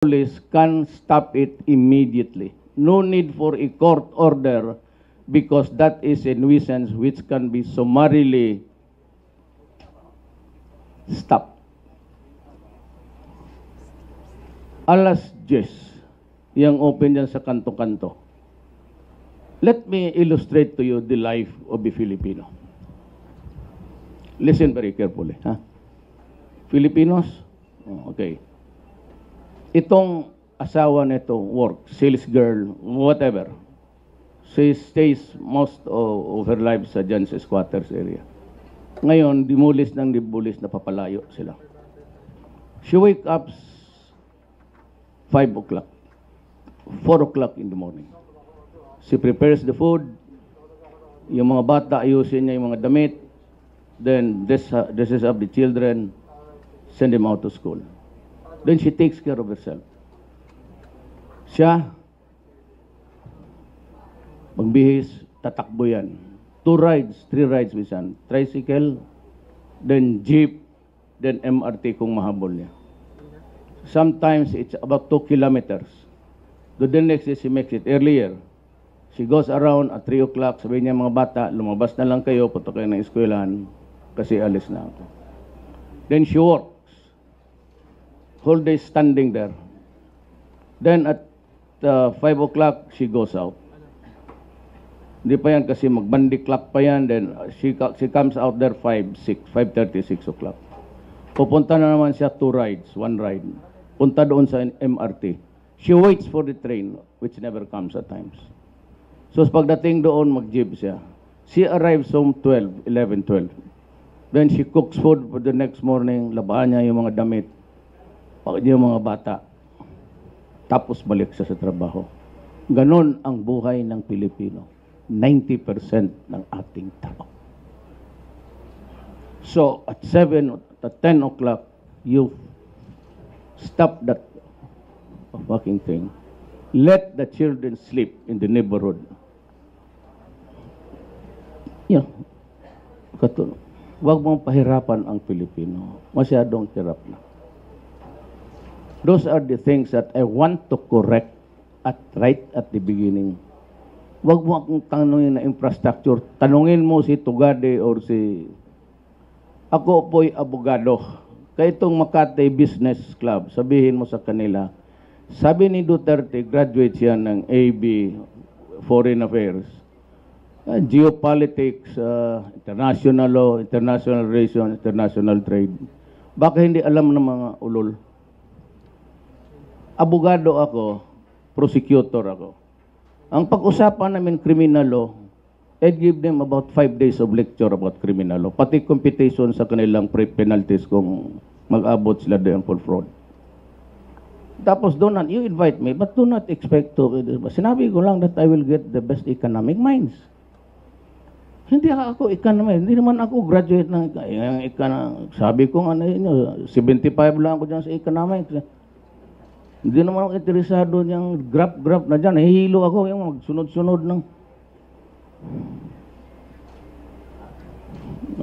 police can stop it immediately. No need for a court order because that is a nuisance which can be summarily stopped. Alas 10, yang open dyan sa kanto-kanto. Let me illustrate to you the life of a Filipino. Listen very carefully. Filipinos? Okay. Itong asawa nito work, sales girl, whatever. She stays most of her life sa dyan sa squatters area. Ngayon, dimulis ng dibulis na papalayo sila. She wake up 5 o'clock, 4 o'clock in the morning. She prepares the food, yung mga bata ayusin niya yung mga damit, then dresses up the children, send them out to school. Then she takes care of herself. Siya, magbihis, tatakbo yan. 2 rides, 3 rides minsan. Tricycle, then jeep, then MRT kung mahabol niya. Sometimes it's about 2 kilometers. The next day she makes it earlier. She goes around at 3 o'clock, sabihin niya mga bata, lumabas na lang kayo, punta kayo ng eskwelahan kasi alis na ako. Then she works. Whole day standing there. Then at 5 o'clock, she goes out. Hindi pa yan kasi magbandi clock pa yan. Then she comes out there 5:30, 6 o'clock. Pupunta na naman siya 2 rides, 1 ride. Punta doon sa MRT. She waits for the train, which never comes at times. So pagdating doon, mag-jeep siya. She arrives home 11, 12. Then she cooks food for the next morning. Labahan niya yung mga damit. Pakit niya yung mga bata. Tapos balik siya sa trabaho. Ganon ang buhay ng Pilipino. 90% ng ating tao. So at 7, at 10 o'clock, you stop that fucking thing. Let the children sleep in the neighborhood. Yeah. Huwag mong pahirapan ang Pilipino. Masyadong hirap na. Those are the things that I want to correct right at the beginning. Huwag mo akong tanungin na infrastructure. Tanungin mo si Tugade or si... Ako po'y abogado. Kaya itong Makati Business Club, sabihin mo sa kanila, sabi ni Duterte, graduate siya ng AB, Foreign Affairs, Geopolitics, International Law, International Relations, International Trade. Baka hindi alam ng mga ulol. Abogado ako, prosecutor ako. Ang pag-usapan namin criminal law, I'd give them about 5 days of lecture about criminal law. Pati computation sa kanilang penalties kung mag-abot sila doon for fraud. Tapos doon, you invite me, but do not expect to, sinabi ko lang that I will get the best economic minds. Hindi ako economic, hindi naman ako graduate ng economic. Sabi ko, 75 lang ako dyan sa economics. Hindi naman ako interesado niyang graph na dyan. Hihilo ako yung magsunod-sunod ng...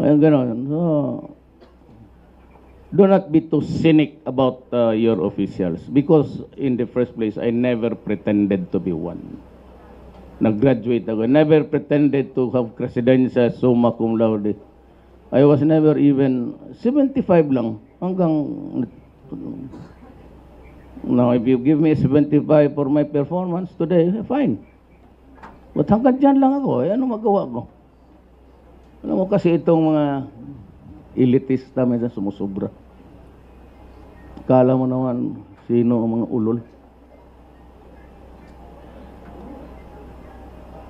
Ayun, gano'n. So, do not be too cynic about your officials. Because in the first place, I never pretended to be one. Nag-graduate ako. I never pretended to have credentials, summa cum laude. I was never even 75 lang. Hanggang... Now, if you give me 75 for my performance today, fine. But hanggang dyan lang ako. Ano magawa ko? Alam mo kasi itong mga elitista minsan sumusobra. Kala mo naman sino ang mga ulol.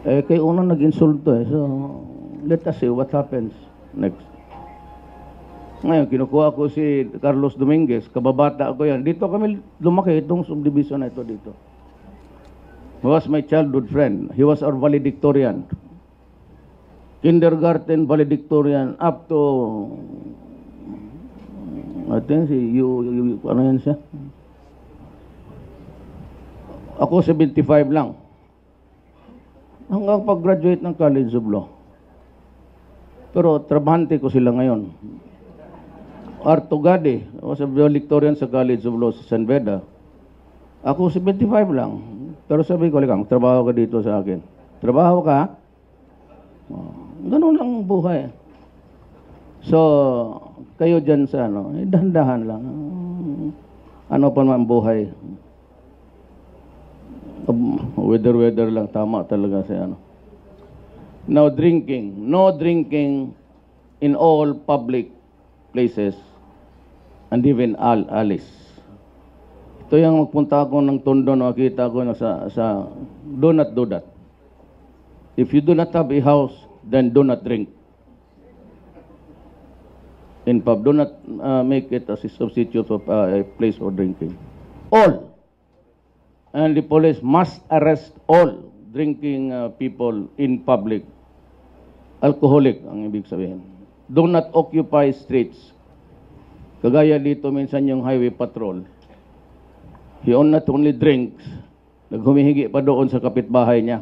Kay unang nag-insulto eh. So, let us see what happens next. Ngayon, kinukuha ko si Carlos Dominguez, kababata ako yan. Dito kami lumaki, itong subdivision na ito dito. He was my childhood friend. He was our valedictorian. Kindergarten valedictorian up to, I think, ano yan siya? Ako 75 lang. Hanggang pag-graduate ng College of Law. Pero trabahante ko sila ngayon. Artugade was a valedictorian sa College of Law sa San Beda. Ako 75 lang. Pero sabi ko, Likang, trabaho ka dito sa akin. Trabaho ka? Ganun lang ang buhay. So, kayo dyan sa dahan-dahan lang. Ano pa naman buhay. Weather lang, tama talaga siya. Now, drinking. No drinking in all public places and even alleys. Ito yung magpunta ako ng Tondo, nakita ko sa do not do that. If you do not have a house, then do not drink. In pub, do not make it as a substitute of a place for drinking. All. And the police must arrest all drinking people in public. Alcoholic ang ibig sabihin. Do not occupy streets. Kagaya dito minsan yung highway patrol. He not only drinks, naghumihingi pa doon sa kapitbahay niya.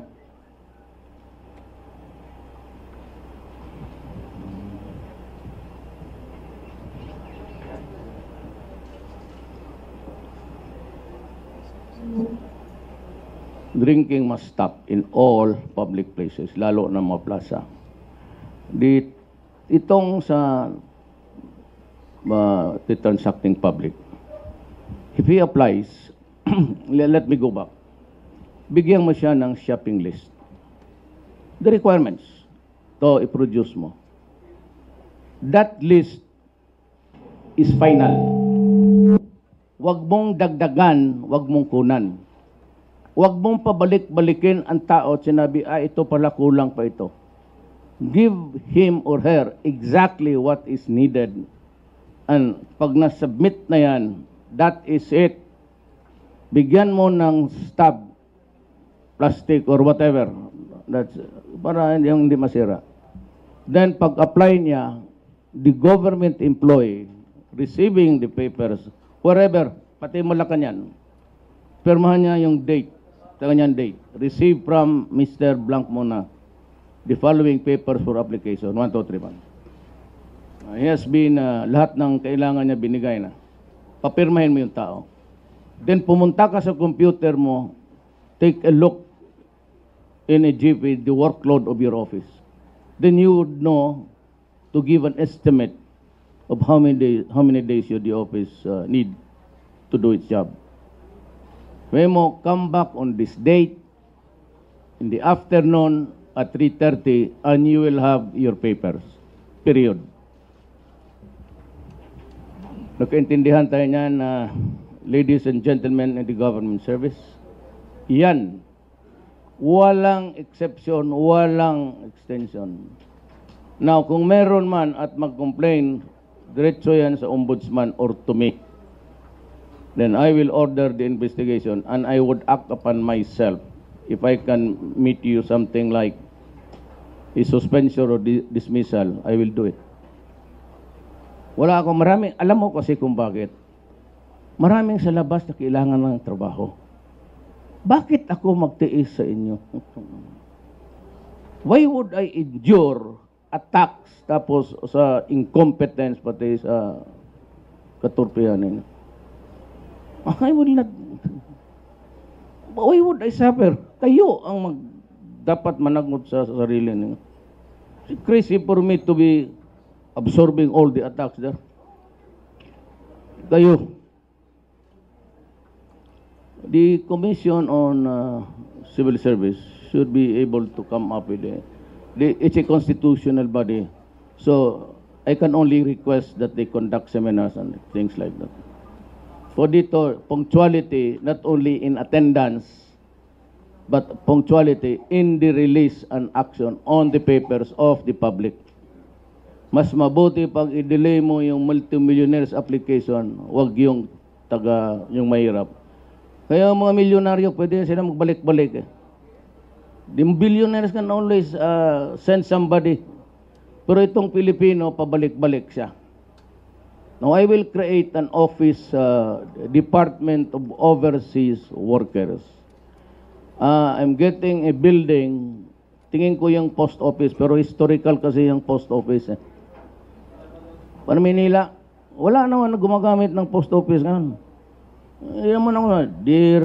Drinking must stop in all public places, lalo na mga plaza. Itong sa the transacting public, if he applies, let me go back. Bigyan mo siya ng shopping list. The requirements to i-produce mo. That list is final. Wag mong dagdagan, wag mong kunan. Wag mong pabalik-balikin ang tao at sinabi, ito pala kulang pa ito. Give him or her exactly what is needed. And pag na-submit na yan, that is it. Bigyan mo ng stub, plastic or whatever. That's para hindi masira. Then pag-apply niya, the government employee receiving the papers, wherever, pati Malacanang, pirmahan niya yung date. Kanyang date. Receive from Mr. Blanc muna the following papers for application. 1, 2, 3, 1. He has been, lahat ng kailangan niya binigay na. Papirmahin mo yung tao. Then pumunta ka sa computer mo, take a look in a GP, the workload of your office. Then you would know to give an estimate of how many days the office need to do its job. Memo, come back on this date in the afternoon at 3:30 and you will have your papers. Period. Nakaintindihan tayo niyan, ladies and gentlemen in the government service. Yan. Walang exception, walang extension. Now, kung meron man at mag-complain, diretso yan sa ombudsman or to me. Then I will order the investigation and I would act upon myself if I can meet you something like a suspension or dismissal, I will do it. Wala ako marami, alam mo kasi kung bakit. Maraming sa labas na kailangan ng trabaho. Bakit ako magtiis sa inyo? Why would I endure attacks tapos sa incompetence pati sa katurpihan ninyo? I will not. Why would I suffer? Kayo ang dapat managot sa sarili ninyo. It's crazy for me to be absorbing all the attacks there. Kayo. The Commission on Civil Service should be able to come up with it's a constitutional body. So I can only request that they conduct seminars and things like that. For dito, punctuality, not only in attendance, but punctuality in the release and action on the papers of the public. Mas mabuti pag i-delay mo yung multimillionaires application, wag yung yung mahirap. Kaya mga milyonaryo, pwede sila magbalik-balik. The billionaires can always send somebody. Pero itong Pilipino, pabalik-balik siya. Now, I will create an office, Department of Overseas Workers. I'm getting a building, tingin ko yung post office, pero historical kasi yung post office. Para Manila, wala naman na gumagamit ng post office. Yan mo naman, dear